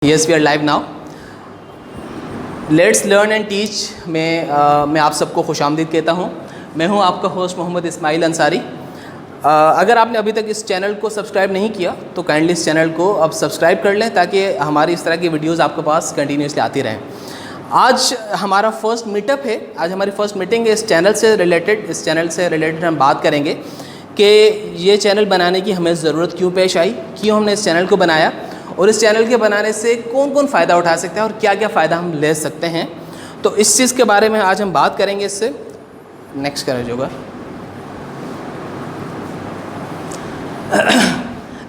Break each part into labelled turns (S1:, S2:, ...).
S1: Yes, we are live now. Let's learn and teach में मैं आप सबको खुशामदीद कहता हूँ। मैं हूँ आपका होस्ट मोहम्मद इस्माइल अंसारी। अगर आपने अभी तक इस चैनल को सब्सक्राइब नहीं किया तो काइंडली इस चैनल को अब सब्सक्राइब कर लें ताकि हमारी इस तरह की वीडियोस आपके पास कंटिन्यूसली आती रहें। आज हमारा फर्स्ट मीटअप है, आज हमारी फर्स्ट मीटिंग है इस चैनल से रिलेटेड। इस चैनल से रिलेटेड हम बात करेंगे कि ये चैनल बनाने की हमें ज़रूरत क्यों पेश आई, क्यों हमने इस चैनल को बनाया और इस चैनल के बनाने से कौन कौन फ़ायदा उठा सकते हैं और क्या क्या फ़ायदा हम ले सकते हैं। तो इस चीज़ के बारे में आज हम बात करेंगे। इससे नेक्स्ट करें जो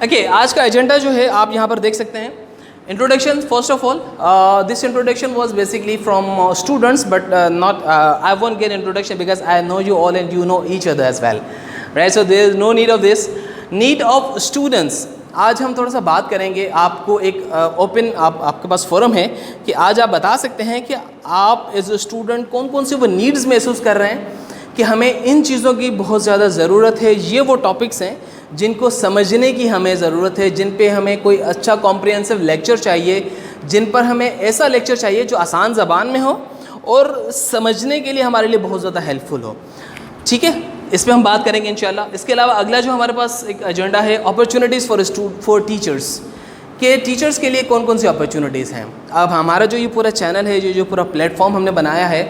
S1: ओके, आज का एजेंडा जो है आप यहाँ पर देख सकते हैं। Introduction, first of all this introduction was basically from students but not I won't get introduction because I know you all and you know each other as well, right? So there is no need of this, need of students. आज हम थोड़ा सा बात करेंगे, आपको एक open आपके पास forum है कि आज आप बता सकते हैं कि आप एज ए स्टूडेंट कौन कौन से वो नीड्स महसूस कर रहे हैं कि हमें इन चीज़ों की बहुत ज़्यादा ज़रूरत है। ये वो टॉपिक्स हैं जिनको समझने की हमें ज़रूरत है, जिन पे हमें कोई अच्छा कॉम्प्रिहेंसिव लेक्चर चाहिए, जिन पर हमें ऐसा लेक्चर चाहिए जो आसान ज़बान में हो और समझने के लिए हमारे लिए बहुत ज़्यादा हेल्पफुल हो। ठीक है, इस पर हम बात करेंगे इंशाल्लाह। इसके अलावा अगला जो हमारे पास एक एजेंडा है, अपॉर्चुनिटीज़ फॉर टीचर्स, के टीचर्स के लिए कौन कौन सी अपॉर्चुनिटीज़ हैं। अब हमारा जो ये पूरा चैनल है, जो पूरा प्लेटफॉर्म हमने बनाया है,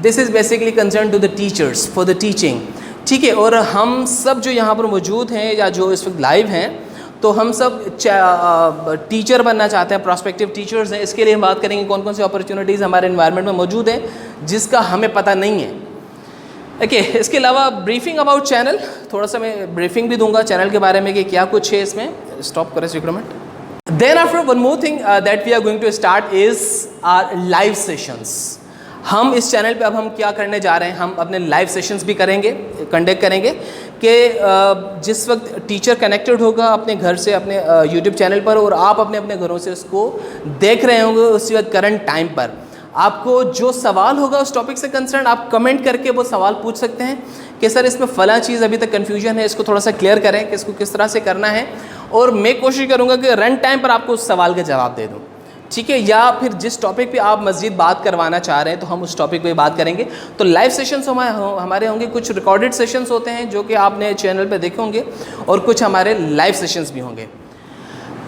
S1: this is basically concern to the teachers for the teaching. ठीक है, और हम सब जो यहाँ पर मौजूद हैं या जो इस वक्त लाइव हैं, तो हम सब टीचर बनना चाहते हैं, प्रॉस्पेक्टिव टीचर्स हैं। इसके लिए हम बात करेंगे कौन कौन सी अपॉर्चुनिटीज़ हमारे एनवायरनमेंट में मौजूद हैं जिसका हमें पता नहीं है। ओके, इसके अलावा ब्रीफिंग अबाउट चैनल, थोड़ा सा मैं ब्रीफिंग भी दूंगा चैनल के बारे में कि क्या कुछ है इसमें। स्टॉप करें recruitment. Then after one more thing that we are going to start is our live sessions. हम इस चैनल पे अब हम क्या करने जा रहे हैं, हम अपने लाइव सेशंस भी करेंगे, कंडक्ट करेंगे कि जिस वक्त टीचर कनेक्टेड होगा अपने घर से अपने यूट्यूब चैनल पर और आप अपने अपने घरों से उसको देख रहे होंगे, उसी वक्त करंट टाइम पर आपको जो सवाल होगा उस टॉपिक से कंसर्न आप कमेंट करके वो सवाल पूछ सकते हैं कि सर इसमें फ़लाँ चीज़ अभी तक कन्फ्यूजन है, इसको थोड़ा सा क्लियर करें कि इसको किस तरह से करना है, और मैं कोशिश करूँगा कि रन टाइम पर आपको उस सवाल का जवाब दे दूँ। ठीक है, या फिर जिस टॉपिक पे आप मज़ीद बात करवाना चाह रहे हैं तो हम उस टॉपिक पे बात करेंगे। तो लाइव सेशंस हमारे होंगे, कुछ रिकॉर्डेड सेशंस होते हैं जो कि आपने चैनल पे देखे होंगे और कुछ हमारे लाइव सेशंस भी होंगे।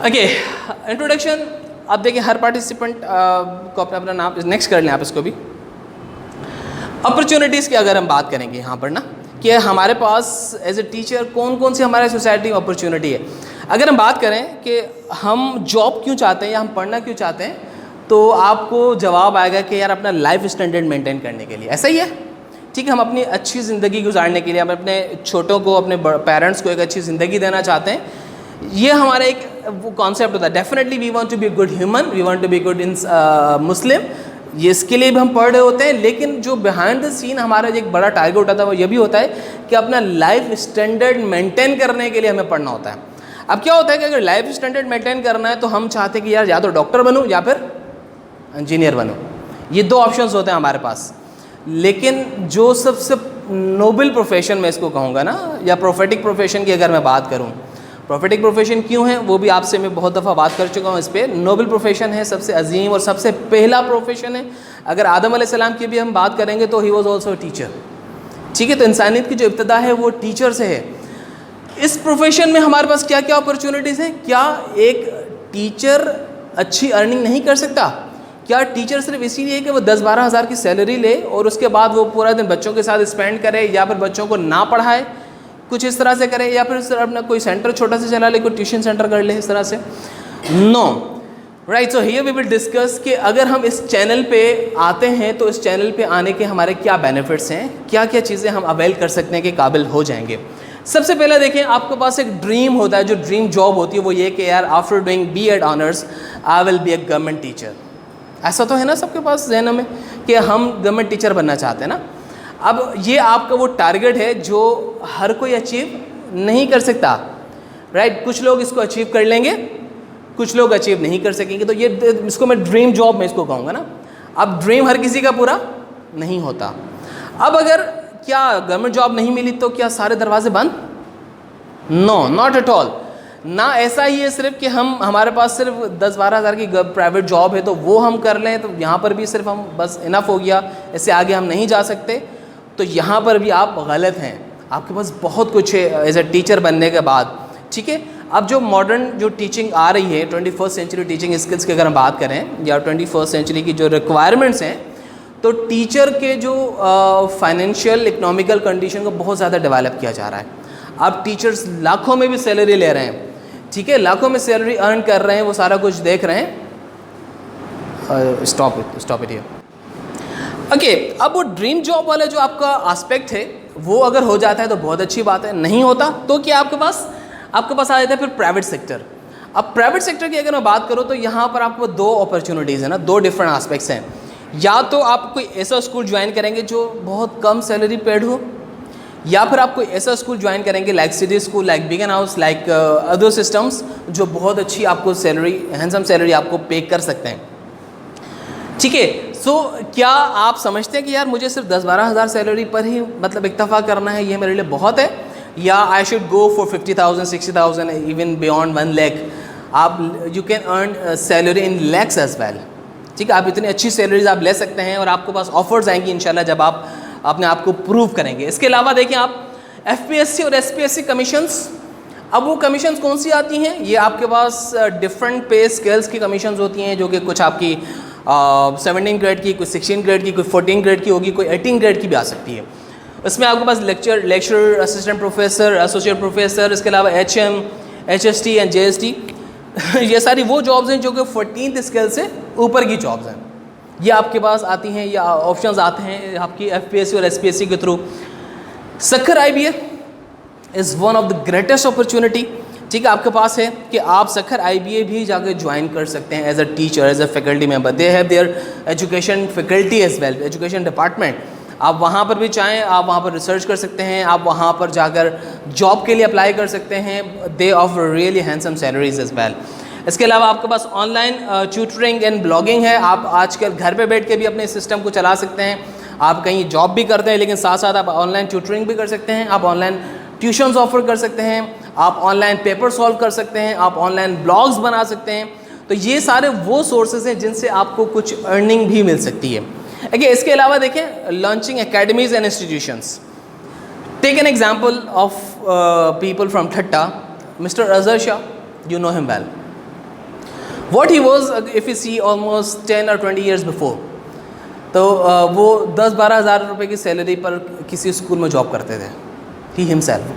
S1: Okay, introduction. अब देखिए हर पार्टिसिपेंट को अपना अपना नाम नेक्स्ट कर लें आप इसको भी। अपॉर्चुनिटीज़ की अगर हम बात करेंगे यहाँ पर ना कि हमारे पास एज ए टीचर कौन कौन सी हमारे सोसाइटी में अपॉर्चुनिटी है। अगर हम बात करें कि हम जॉब क्यों चाहते हैं या हम पढ़ना क्यों चाहते हैं, तो आपको जवाब आएगा कि यार अपना लाइफ स्टैंडर्ड मेंटेन करने के लिए। ऐसा ही है, ठीक है, हम अपनी अच्छी ज़िंदगी गुजारने के लिए, हम अपने छोटों को, अपने पेरेंट्स को एक अच्छी ज़िंदगी देना चाहते हैं। ये हमारा एक वो कॉन्सेप्ट होता है। Definitely we want to be good human, we want to be good in Muslim, ये इसके लिए भी हम पढ़ रहे होते हैं। लेकिन जो बिहाइंड द सीन हमारा एक बड़ा टारगेट होता है वो ये भी होता है कि अपना लाइफ स्टैंडर्ड मेंटेन करने के लिए हमें पढ़ना होता है। अब क्या होता है कि अगर लाइफ स्टैंडर्ड मेंटेन करना है तो हम चाहते हैं कि यार या तो डॉक्टर बनूँ या फिर इंजीनियर बनूँ, ये दो ऑप्शंस होते हैं हमारे पास। लेकिन जो सबसे नोबल प्रोफेशन मैं इसको कहूँगा ना, या प्रोफेटिक प्रोफेशन की अगर मैं बात करूँ, प्रोफेटिक प्रोफेशन क्यों है वो भी आपसे मैं बहुत दफ़ा बात कर चुका हूँ इस पर। नोबल प्रोफेशन है, सबसे अजीम और सबसे पहला प्रोफेशन है। अगर आदम अलैहिस्सलाम की भी हम बात करेंगे तो ही वॉज ऑल्सो टीचर। ठीक है, तो इंसानियत की जो इब्तदा है वो टीचर से है। इस प्रोफेशन में हमारे पास क्या क्या अपॉर्चुनिटीज़ हैं? क्या एक टीचर अच्छी अर्निंग नहीं कर सकता? क्या टीचर सिर्फ इसीलिए कि वो 10-12 हज़ार की सैलरी ले और उसके बाद वो पूरा दिन बच्चों के साथ स्पेंड करे या फिर बच्चों को ना पढ़ाए, कुछ इस तरह से करे, या फिर सिर्फ अपना कोई सेंटर छोटा सा चला ले, कोई ट्यूशन सेंटर कर ले इस तरह से? No, right. So here we will discuss कि अगर हम इस चैनल पे आते हैं तो इस चैनल पे आने के हमारे क्या बेनिफिट्स हैं, क्या क्या चीज़ें हम अवेल कर सकते हैं कि काबिल हो जाएंगे। सबसे पहले देखें, आपके पास एक ड्रीम होता है, जो ड्रीम जॉब होती है वो ये कि यार after doing BEd honours I will be a government teacher. ऐसा तो है ना सबके पास जहनों में कि हम गवर्नमेंट टीचर बनना चाहते हैं ना। अब ये आपका वो टारगेट है जो हर कोई अचीव नहीं कर सकता, राइट? कुछ लोग इसको अचीव कर लेंगे, कुछ लोग अचीव नहीं कर सकेंगे। तो ये इसको मैं ड्रीम जॉब में इसको कहूँगा ना। अब ड्रीम हर किसी का पूरा नहीं होता। अब अगर क्या गवर्नमेंट जॉब नहीं मिली तो क्या सारे दरवाजे बंद? No, not at all. ना ऐसा ही है सिर्फ कि हम हमारे पास सिर्फ 10-12 हज़ार की प्राइवेट जॉब है तो वो हम कर लें, तो यहाँ पर भी सिर्फ हम बस इनफ हो गया, इससे आगे हम नहीं जा सकते। तो यहाँ पर भी आप गलत हैं, आपके पास बहुत कुछ है एज ए टीचर बनने के बाद, ठीक है। अब जो मॉडर्न जो टीचिंग आ रही है, 21st सेंचुरी टीचिंग स्किल्स की अगर हम बात करें या 21st सेंचुरी की जो रिक्वायरमेंट्स हैं, तो टीचर के जो फाइनेंशियल इकोनॉमिकल कंडीशन को बहुत ज़्यादा डेवलप किया जा रहा है। अब टीचर्स लाखों में भी सैलरी ले रहे हैं, ठीक है, लाखों में सैलरी अर्न कर रहे हैं, वो सारा कुछ देख रहे हैं। Stop it here. ओके, अब वो ड्रीम जॉब वाला जो आपका एस्पेक्ट है वो अगर हो जाता है तो बहुत अच्छी बात है, नहीं होता तो क्या आपके पास आ जाता है फिर प्राइवेट सेक्टर। अब प्राइवेट सेक्टर की अगर मैं बात करूँ तो यहाँ पर आपको दो अपॉर्चुनिटीज़ है ना, दो डिफरेंट एस्पेक्ट्स हैं। या तो आप कोई ऐसा स्कूल ज्वाइन करेंगे जो बहुत कम सैलरी पेड हो, या फिर आप कोई ऐसा स्कूल ज्वाइन करेंगे like city school, like Beaconhouse, like other systems जो बहुत अच्छी आपको सैलरी, हैंडसम सैलरी आपको पे कर सकते हैं, ठीक है। सो क्या आप समझते हैं कि यार मुझे सिर्फ 10-12 हज़ार सैलरी पर ही मतलब इक्तफा करना है, ये मेरे लिए बहुत है, या I should go for 50,000, 60,000, even beyond 1 lakh. आप you can earn salary in lakhs as well, ठीक है। आप इतनी अच्छी सैलरीज आप ले सकते हैं और आपके पास ऑफर्स आएंगी इंशाल्लाह जब आप अपने आप को प्रूव करेंगे। इसके अलावा देखिए आप FPSC और SPSC कमीशंस, अब वो कमीशंस कौन सी आती हैं, ये आपके पास डिफरेंट पे स्केल्स की कमीशंस होती हैं, जो कि कुछ आपकी 17 ग्रेड की, कुछ 16 ग्रेड की, कुछ 14 ग्रेड की होगी, कोई 18 ग्रेड की भी आ सकती है। इसमें आपके पास lecturer, assistant professor, associate professor, इसके अलावा HM, HST एंड JST ये सारी वो जॉब्स हैं जो कि 14th स्केल से ऊपर की जॉब्स हैं, ये आपके पास आती हैं या ऑप्शंस आते हैं आपकी FPSC और SPSC के through. Sukkur IBA is one of the greatest opportunity, ठीक है, आपके पास है कि आप सक्खर IBA भी जाकर ज्वाइन कर सकते हैं as a teacher, as a faculty member. They have their education faculty as well, education department. आप वहाँ पर भी चाहें आप वहाँ पर रिसर्च कर सकते हैं, आप वहाँ पर जाकर जॉब के लिए अप्लाई कर सकते हैं। They offer really handsome salaries as well. इसके अलावा आपके पास ऑनलाइन ट्यूटरिंग एंड ब्लॉगिंग है, आप आजकल घर पे बैठ के भी अपने सिस्टम को चला सकते हैं। आप कहीं जॉब भी करते हैं लेकिन साथ साथ आप ऑनलाइन ट्यूटरिंग भी कर सकते हैं, आप ऑनलाइन ट्यूशन्स ऑफर कर सकते हैं, आप ऑनलाइन पेपर सॉल्व कर सकते हैं, आप ऑनलाइन ब्लॉग्स बना सकते हैं। तो ये सारे वो सोर्सेज हैं जिनसे आपको कुछ अर्निंग भी मिल सकती है। ओके, इसके अलावा देखें launching academies and institutions. Take an example of people from Thatta, mister Azhar Shah, you know him well. What he was, if you see, almost 10 or 20 years before, तो वो 10-12 हज़ार रुपये की सैलरी पर किसी स्कूल में जॉब करते थे, ही हिमसेल्फ,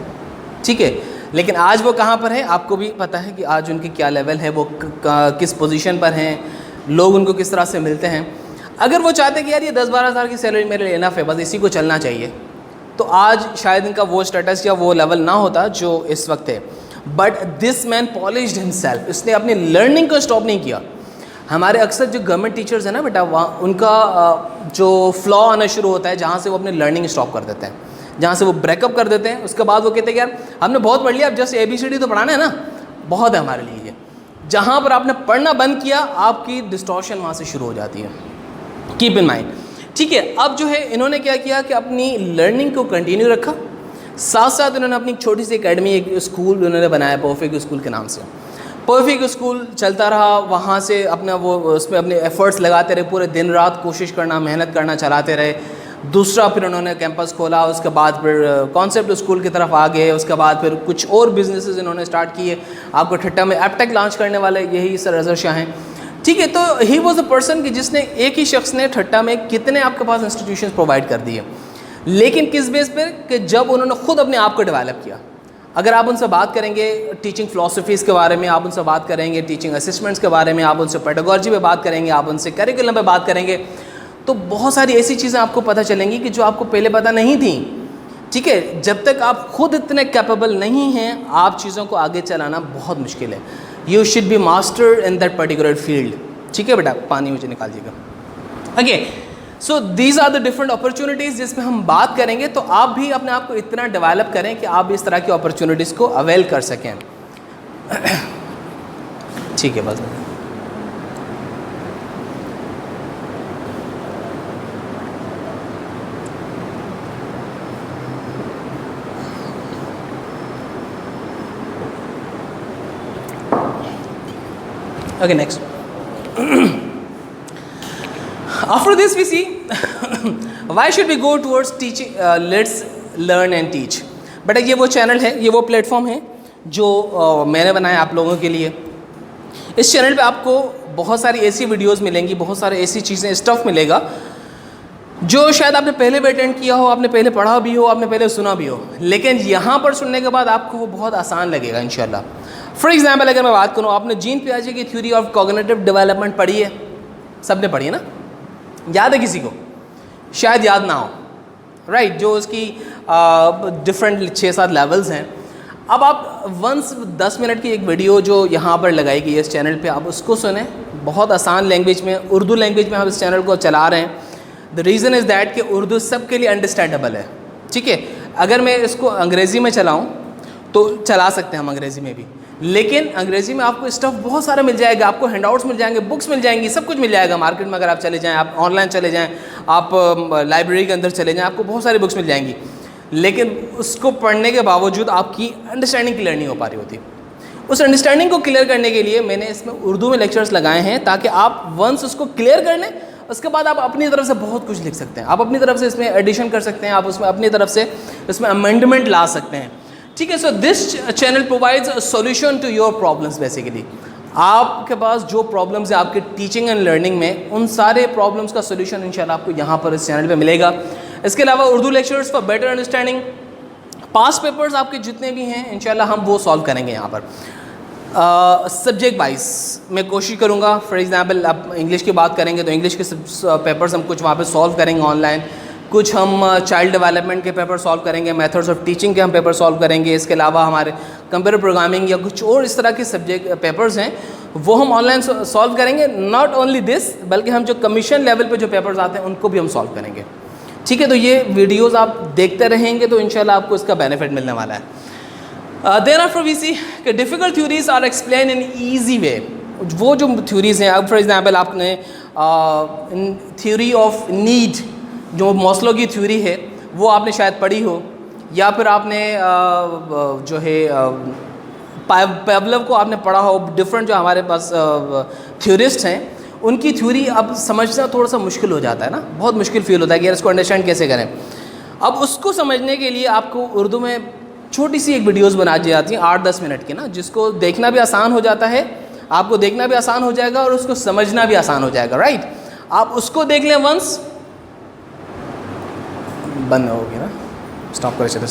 S1: ठीक है। लेकिन आज वो कहाँ पर है, आपको भी पता है कि आज उनकी क्या लेवल है, वो किस पोजीशन पर हैं, लोग उनको किस तरह से मिलते हैं। अगर वो चाहते कि यार ये 10-12 हज़ार की सैलरी मेरे लिए इनफ है, बस इसी को चलना चाहिए, तो आज शायद इनका वो स्टेटस या वो लेवल ना होता जो इस वक्त है। But this man polished himself, इसने अपनी लर्निंग को स्टॉप नहीं किया। हमारे अक्सर जो गवर्नमेंट टीचर्स हैं ना बेटा, वहाँ उनका जो फ्लॉ आना शुरू होता है जहाँ से वो अपनी लर्निंग स्टॉप कर देते हैं, जहाँ से वो ब्रेकअप कर देते हैं। उसके बाद वो कहते हैं कि यार हमने बहुत पढ़ लिया, अब जस्ट ABCD तो पढ़ाना है ना, बहुत है हमारे लिए ये। जहाँ पर आपने पढ़ना बंद किया, आपकी डिस्टॉर्शन वहाँ से शुरू हो जाती है। कीप इन माइंड, ठीक है। अब जो है इन्होंने क्या किया कि अपनी लर्निंग को कंटिन्यू रखा, साथ साथ उन्होंने अपनी छोटी सी एकेडमी, एक स्कूल उन्होंने बनाया परफेक्ट स्कूल के नाम से। परफेक्ट स्कूल चलता रहा, वहाँ से अपना वो उसमें अपने एफर्ट्स लगाते रहे, पूरे दिन रात कोशिश करना, मेहनत करना चलाते रहे। दूसरा फिर उन्होंने कैंपस खोला, उसके बाद फिर कॉन्सेप्ट स्कूल की तरफ आ गए, उसके बाद फिर कुछ और बिजनेसेस इन्होंने स्टार्ट किए। आपको ठट्टा में एपटेक लॉन्च करने वाले यही सर अजहर शाह हैं, ठीक है। तो ही वॉज अ पर्सन कि जिसने, एक ही शख्स ने ठट्टा में कितने आपके पास इंस्टीट्यूशन प्रोवाइड कर दिए, लेकिन किस बेस पर कि जब उन्होंने खुद अपने आप को डेवलप किया। अगर आप उनसे बात करेंगे टीचिंग फ़िलासफ़ीज़ के बारे में, आप उनसे बात करेंगे टीचिंग असिस्टमेंट्स के बारे में, आप उनसे पेडागोजी पे बात करेंगे, आप उनसे करिकुलम पे बात करेंगे, तो बहुत सारी ऐसी चीज़ें आपको पता चलेंगी कि जो आपको पहले पता नहीं थी, ठीक है। जब तक आप खुद इतने कैपेबल नहीं हैं, आप चीज़ों को आगे चलाना बहुत मुश्किल है। You should be master in that particular field, ठीक है बेटा। पानी मुझे निकालिएगा। Okay, so these are the different opportunities जिसमें हम बात करेंगे। तो आप भी अपने आप को इतना डेवलप करें कि आप इस तरह की अपॉर्चुनिटीज़ को अवेल कर सकें, ठीक है। बस Okay, next. After this we see why should we go towards teaching, let's learn and teach. बेटा ये वो चैनल है, ये वो प्लेटफॉर्म है जो मैंने बनाया आप लोगों के लिए। इस चैनल पे आपको बहुत सारी ऐसी वीडियोस मिलेंगी, बहुत सारी ऐसी चीज़ें, स्टफ़ मिलेगा जो शायद आपने पहले भी अटेंड किया हो, आपने पहले पढ़ा भी हो, आपने पहले सुना भी हो, लेकिन यहाँ पर सुनने के बाद आपको वो बहुत आसान लगेगा इंशाल्लाह। फॉर एग्जांपल अगर मैं बात करूँ, आपने जीन पियाजे की थ्योरी ऑफ कॉग्निटिव डेवलपमेंट पढ़ी है, सबने पढ़ी है ना? याद है किसी को? शायद याद ना हो, राइट? जो उसकी डिफरेंट 6-7 लेवल्स हैं। अब आप वंस 10 मिनट की एक वीडियो जो यहाँ पर लगाई गई है इस चैनल पे, आप उसको सुने, बहुत आसान लैंग्वेज में, उर्दू लैंग्वेज में हम इस चैनल को चला रहे हैं। द रीज़न इज़ दैट कि उर्दू सबके लिए अंडरस्टैंडेबल है, ठीक है? अगर मैं इसको अंग्रेज़ी में चलाऊँ तो चला सकते हैं हम अंग्रेज़ी में भी, लेकिन अंग्रेज़ी में आपको स्टफ़ बहुत सारा मिल जाएगा, आपको हैंडआउट्स मिल जाएंगे, बुक्स मिल जाएंगी, सब कुछ मिल जाएगा। मार्केट में अगर आप चले जाएँ, आप ऑनलाइन चले जाएँ, आप लाइब्रेरी के अंदर चले जाएँ, आपको बहुत सारी बुक्स मिल जाएंगी, लेकिन उसको पढ़ने के बावजूद आपकी अंडरस्टैंडिंग क्लियर नहीं हो पा रही होती। उस अंडरस्टैंडिंग को क्लियर करने के लिए मैंने इसमें उर्दू में लेक्चर्स लगाए हैं, ताकि आप वंस उसको क्लियर कर लें, उसके बाद आप अपनी तरफ से बहुत कुछ लिख सकते हैं, आप अपनी तरफ से इसमें एडिशन कर सकते हैं, आप उसमें अपनी तरफ से इसमें अमेंडमेंट ला सकते हैं, ठीक है? So this channel provides a solution to your problems. Basically आपके पास जो प्रॉब्लम्स है आपके टीचिंग एंड लर्निंग में, उन सारे प्रॉब्लम्स का सॉल्यूशन इंशाल्लाह आपको यहाँ पर इस चैनल पे मिलेगा। इसके अलावा Urdu lectures for better understanding, past papers आपके जितने भी हैं इंशाल्लाह हम वो सॉल्व करेंगे यहाँ पर। सब्जेक्ट वाइज मैं कोशिश करूँगा। फॉर एग्जांपल आप इंग्लिश की बात करेंगे तो इंग्लिश के पेपर्स हम कुछ वहाँ पे सॉल्व करेंगे ऑनलाइन, कुछ हम चाइल्ड डेवलपमेंट के पेपर सॉल्व करेंगे, मेथड्स ऑफ टीचिंग के हम पेपर सॉल्व करेंगे। इसके अलावा हमारे कंप्यूटर प्रोग्रामिंग या कुछ और इस तरह के सब्जेक्ट पेपर्स हैं वो हम ऑनलाइन सॉल्व करेंगे। नॉट ओनली दिस, बल्कि हम जो कमीशन लेवल पे जो पेपर्स आते हैं उनको भी हम सॉल्व करेंगे, ठीक है? तो ये वीडियोज़ आप देखते रहेंगे तो इंशाल्लाह आपको इसका बेनिफिट मिलने वाला है। देन आफ्टर वी सी कि difficult theories are explain in easy way. वो जो थ्योरीज़ हैं, अब फॉर एग्जांपल आपने थ्योरी ऑफ नीड, जो मॉस्लो की थ्योरी है, वो आपने शायद पढ़ी हो, या फिर आपने जो है पावलोव को आपने पढ़ा हो। डिफरेंट जो हमारे पास थ्योरिस्ट हैं उनकी थ्योरी अब समझना थोड़ा सा मुश्किल हो जाता है ना, बहुत मुश्किल फील होता है कि यार इसको अंडरस्टैंड कैसे करें। अब उसको समझने के लिए आपको उर्दू में छोटी सी एक वीडियोस बना दी जाती हैं 8-10 मिनट की ना, जिसको देखना भी आसान हो जाता है, आपको देखना भी आसान हो जाएगा और उसको समझना भी आसान हो जाएगा, राइट? आप उसको देख लें वंस, बंद होगी ना, स्टॉप करें चलो।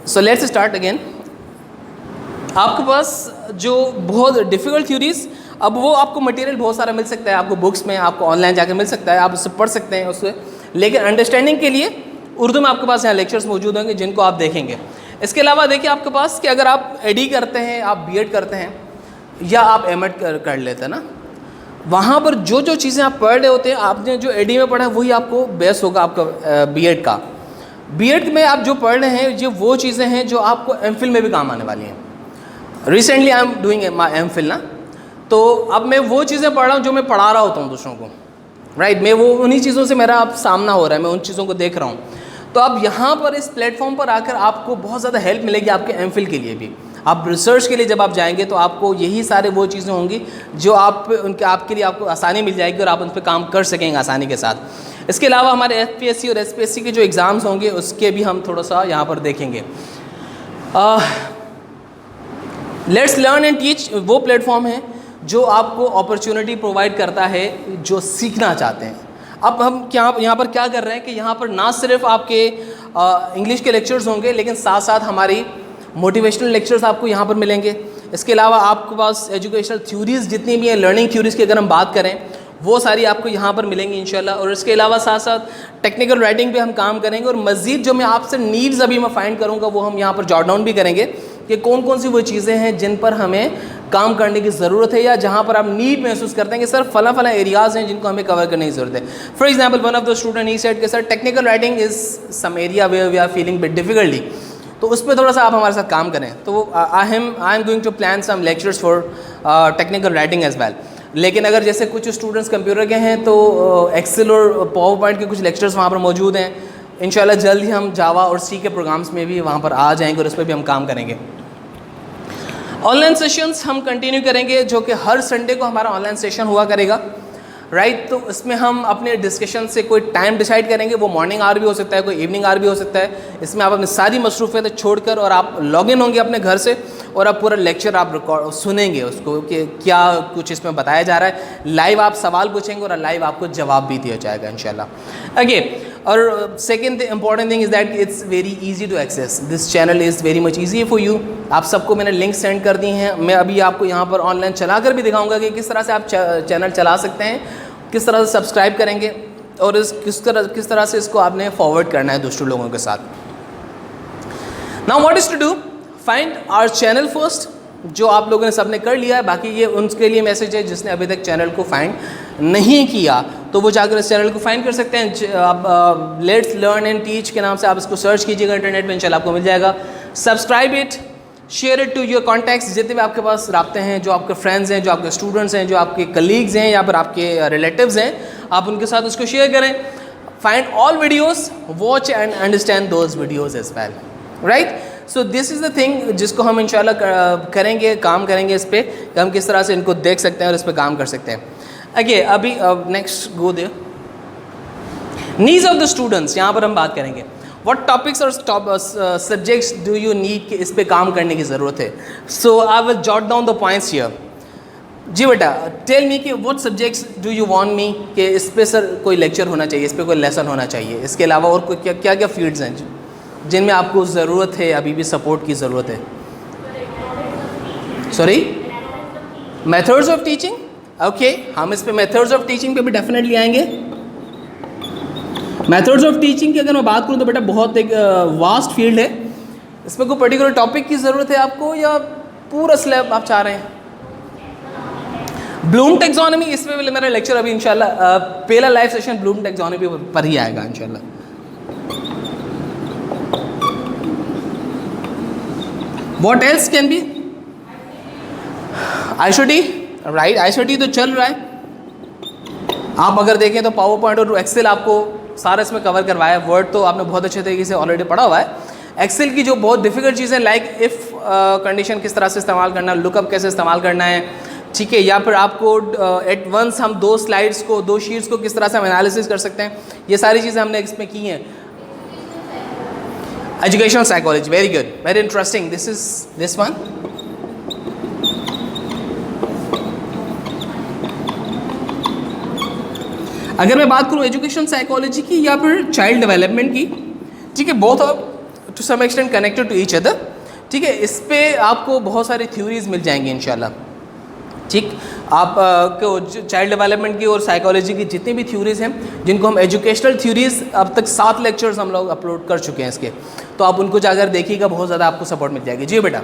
S1: So let's start again. आपके पास जो बहुत डिफ़िकल्ट थ्योरीज, अब वो आपको मटेरियल बहुत सारा मिल सकता है, आपको बुक्स में, आपको ऑनलाइन जाकर मिल सकता है, आप उससे पढ़ सकते हैं उससे, लेकिन अंडरस्टैंडिंग के लिए उर्दू में आपके पास यहाँ लेक्चर्स मौजूद होंगे जिनको आप देखेंगे। इसके अलावा देखिए आपके पास कि अगर आप एडी करते हैं, आप बीएड करते हैं या आप एमएड कर लेते हैं ना, वहाँ पर जो जो चीज़ें आप पढ़ रहे होते हैं, आपने जो एडी में पढ़ा है वही आपको बेस होगा आपका बीएड का। बीएड में आप जो पढ़ रहे हैं ये वो चीज़ें हैं जो आपको एमफिल में भी काम आने वाली हैं। Recently I am doing my MPhil ना, तो अब मैं वो चीज़ें पढ़ रहा हूँ जो मैं पढ़ा रहा होता हूँ दूसरों को, राइट? मैं वो उन्हीं चीज़ों से मेरा अब सामना हो रहा है, मैं उन चीज़ों को देख रहा हूँ। तो अब यहाँ पर इस प्लेटफॉर्म पर आकर आपको बहुत ज़्यादा हेल्प मिलेगी आपके एमफिल के लिए भी। आप रिसर्च के लिए जब आप जाएंगे तो आपको यही सारे वो चीज़ें होंगी जो आपके लिए आपको आसानी मिल जाएगी और आप उन पर काम कर सकेंगे आसानी के साथ। इसके अलावा हमारे एफपीएससी और एसपीएससी के जो एग्ज़ाम्स होंगे उसके भी हम थोड़ा सा यहाँ पर देखेंगे। लेट्स लर्न एंड टीच वो प्लेटफॉर्म है जो आपको अपॉर्चुनिटी प्रोवाइड करता है जो सीखना चाहते हैं। अब हम क्या यहाँ पर क्या कर रहे हैं कि यहाँ पर ना सिर्फ आपके इंग्लिश के लेक्चर्स होंगे, लेकिन साथ साथ हमारी मोटिवेशनल लेक्चर्स आपको यहाँ पर मिलेंगे। इसके अलावा आपके पास एजुकेशनल थ्योरीज़ जितनी भी हैं, लर्निंग थ्योरीज़ की अगर हम बात करें वो सारी आपको यहाँ पर मिलेंगी इंशाल्लाह। और इसके अलावा साथ साथ टेक्निकल राइटिंग पे हम काम करेंगे, और मज़ीद जो मैं आपसे नीड्स अभी मैं फाइंड करूँगा वो हम यहाँ पर जॉट डाउन भी करेंगे कि कौन कौन सी वो चीज़ें हैं जिन पर हमें काम करने की ज़रूरत है, या जहाँ पर आप नीड महसूस करते हैं कि सर फला एरियाज़ हैं जिनको हमें कवर करने की ज़रूरत है। For example one of the student he said कि sir technical writing is some area where we are feeling bit difficulty, तो उस पर थोड़ा सा आप हमारे साथ काम करें। तो I am going to plan some lectures for technical writing as well. लेकिन अगर जैसे कुछ स्टूडेंट्स कंप्यूटर के हैं तो एक्सेल और पावर पॉइंट के कुछ लेक्चर्स वहाँ पर मौजूद हैं। इंशाल्लाह जल्द ही हम जावा और सी के प्रोग्राम्स में भी वहाँ पर आ जाएंगे और उस पर भी हम काम करेंगे। ऑनलाइन सेशंस हम कंटिन्यू करेंगे, जो कि हर संडे को हमारा ऑनलाइन सेशन हुआ करेगा, राइट। तो इसमें हम अपने डिस्कशन से कोई टाइम डिसाइड करेंगे, वो मॉर्निंग आवर भी हो सकता है, कोई इवनिंग आवर भी हो सकता है। इसमें आप अपनी सारी मसरूफियतें छोड़कर और आप लॉगिन होंगे अपने घर से और आप पूरा लेक्चर आप रिकॉर्ड सुनेंगे उसको कि क्या कुछ इसमें बताया जा रहा है। लाइव आप सवाल पूछेंगे और लाइव आपको जवाब भी दिया जाएगा इंशाल्लाह। ओके, और second important thing is that it's very easy to access, this channel is very much easy for you. आप सबको मैंने लिंक सेंड कर दी हैं। मैं अभी आपको यहाँ पर ऑनलाइन चला कर भी दिखाऊंगा कि किस तरह से आप चैनल चला सकते हैं, किस तरह से सब्सक्राइब करेंगे और किस तरह से इसको आपने फॉरवर्ड करना है दूसरे लोगों के साथ। Now what is to do, find our channel first, जो आप लोगों ने सबने कर लिया है। बाकी ये उनके लिए मैसेज है जिसने अभी तक चैनल को फाइंड नहीं किया, तो वो जाकर इस चैनल को फाइंड कर सकते हैं। आप लेट्स लर्न एंड टीच के नाम से आप इसको सर्च कीजिएगा इंटरनेट में, इंशाल्लाह आपको मिल जाएगा। Subscribe it, share it to your contacts, जितने भी आपके पास राब्ते हैं, जो आपके फ्रेंड्स हैं, जो आपके स्टूडेंट्स हैं, जो आपके कलीग्स हैं या फिर आपके रिलेटिव्स हैं, आप उनके साथ उसको शेयर करें। Find all videos, watch and understand those videos as well, right. So this is the thing जिसको हम इंशाल्लाह करेंगे, काम करेंगे इस पर कि हम किस तरह से इनको देख सकते हैं और इस पर काम कर सकते हैं। ओके, अभी next go there, needs of the students, यहाँ पर हम बात करेंगे। व्हाट टॉपिक्स और सब्जेक्ट्स डू यू नीड, कि इस पर काम करने की ज़रूरत है। So I will jot down the points here. जी बेटा, टेल मी कि what subjects do you want me, कि इस पर सर कोई लेक्चर होना चाहिए, इस पर कोई लेसन होना चाहिए। इसके अलावा और कोई क्या क्या फील्ड्स हैं जिनमें आपको ज़रूरत है, अभी भी सपोर्ट की ज़रूरत है। Sorry, methods of teaching. Okay, हम इस पे मेथड्स ऑफ टीचिंग पे भी डेफिनेटली आएंगे। मेथड्स ऑफ टीचिंग की अगर मैं बात करूँ तो बेटा बहुत एक वास्ट फील्ड है। इसमें कोई पर्टिकुलर टॉपिक की ज़रूरत है आपको या पूरा स्लैब आप चाह रहे हैं? ब्लूम टेक्सोनॉमी, इस पे भी मेरा लेक्चर अभी इंशाल्लाह पहला लाइव सेशन ब्लूम टेक्सोनॉमी पर ही आएगा इंशाल्लाह। What else can be? ICT, right, ICT तो चल रहा है। आप अगर देखें तो पावर पॉइंट और एक्सेल आपको सारा इसमें कवर करवाया है। वर्ड तो आपने बहुत अच्छे तरीके से ऑलरेडी पढ़ा हुआ है। एक्सेल की जो बहुत डिफिकल्ट चीज़ें लाइक इफ़ कंडीशन किस तरह से इस्तेमाल करना है, लुकअप कैसे इस्तेमाल करना है, ठीक है, या फिर आपको एट वंस हम दो स्लाइड्स को, दो शीट्स को किस तरह से हम एनालिसिस कर सकते हैं, ये सारी चीज़ें हमने इसमें की हैं। Educational psychology, very good, very interesting. This is this one. अगर मैं बात करूँ एजुकेशन साइकोलॉजी की या फिर चाइल्ड डेवलपमेंट की, ठीक है, both are to some extent connected to each other, ठीक है। इस पे आपको बहुत सारी थ्योरीज मिल जाएंगी इंशाल्लाह, ठीक। आप को चाइल्ड डेवलपमेंट की और साइकोलॉजी की जितनी भी थ्योरीज हैं, जिनको हम एजुकेशनल थ्योरीज, अब तक 7 लेक्चर्स हम लोग अपलोड कर चुके हैं इसके, तो आप उनको जाकर देखिएगा, बहुत ज़्यादा आपको सपोर्ट मिल जाएगी। जी बेटा,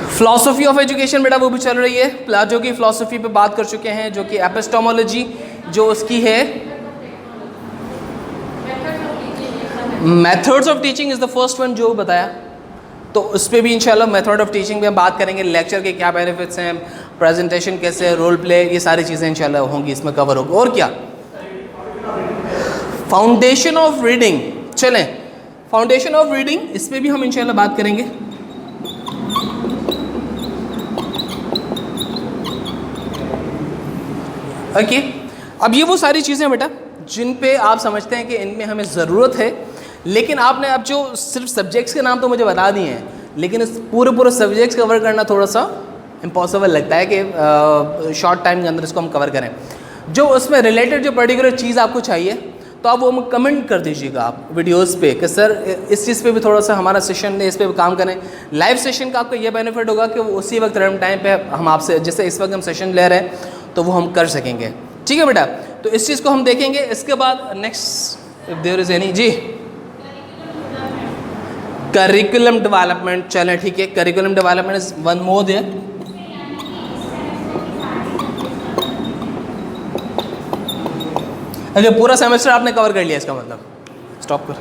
S1: फ़िलासफ़ी ऑफ एजुकेशन बेटा वो भी चल रही है। प्लाटो की फ़िलासफ़ी पे बात कर चुके हैं, जो कि एपिस्टेमोलॉजी जो उसकी है। Methods of teaching is the first one जो बताया, तो उस पर भी इंशाल्लाह मेथड ऑफ टीचिंग में बात करेंगे। लेक्चर के क्या बेनिफिट्स हैं, प्रेजेंटेशन कैसे, रोल प्ले, ये सारी चीज़ें इंशाल्लाह होंगी, इसमें कवर होगी। और क्या, फाउंडेशन ऑफ रीडिंग, चलें फाउंडेशन ऑफ रीडिंग, इस पर भी हम इंशाल्लाह बात करेंगे। ओके, अब ये वो सारी चीज़ें बेटा जिन पे आप समझते हैं कि इनमें हमें ज़रूरत है, लेकिन आपने अब जो सिर्फ सब्जेक्ट्स के नाम तो मुझे बता दिए हैं, लेकिन इस पूरे सब्जेक्ट्स कवर करना थोड़ा सा इम्पॉसिबल लगता है कि शॉर्ट टाइम के अंदर इसको हम कवर करें। जो उसमें रिलेटेड जो पर्टिकुलर चीज़ आपको चाहिए, तो आप वो कमेंट कर दीजिएगा आप वीडियोस पे कि सर इस चीज़ पे भी थोड़ा सा हमारा सेशन है, इस पर भी काम करें। लाइव सेशन का आपको ये बेनिफिट होगा कि वो उसी वक्त रन टाइम पे हम आपसे, जैसे इस वक्त हम सेशन ले रहे हैं, तो वो हम कर सकेंगे, ठीक है बेटा। तो इस चीज़ को हम देखेंगे। इसके बाद next if there is any, जी करिकुलम डेवलपमेंट, चलें ठीक है, curriculum development is one more there. अगर पूरा सेमेस्टर आपने कवर कर लिया, इसका मतलब स्टॉप कर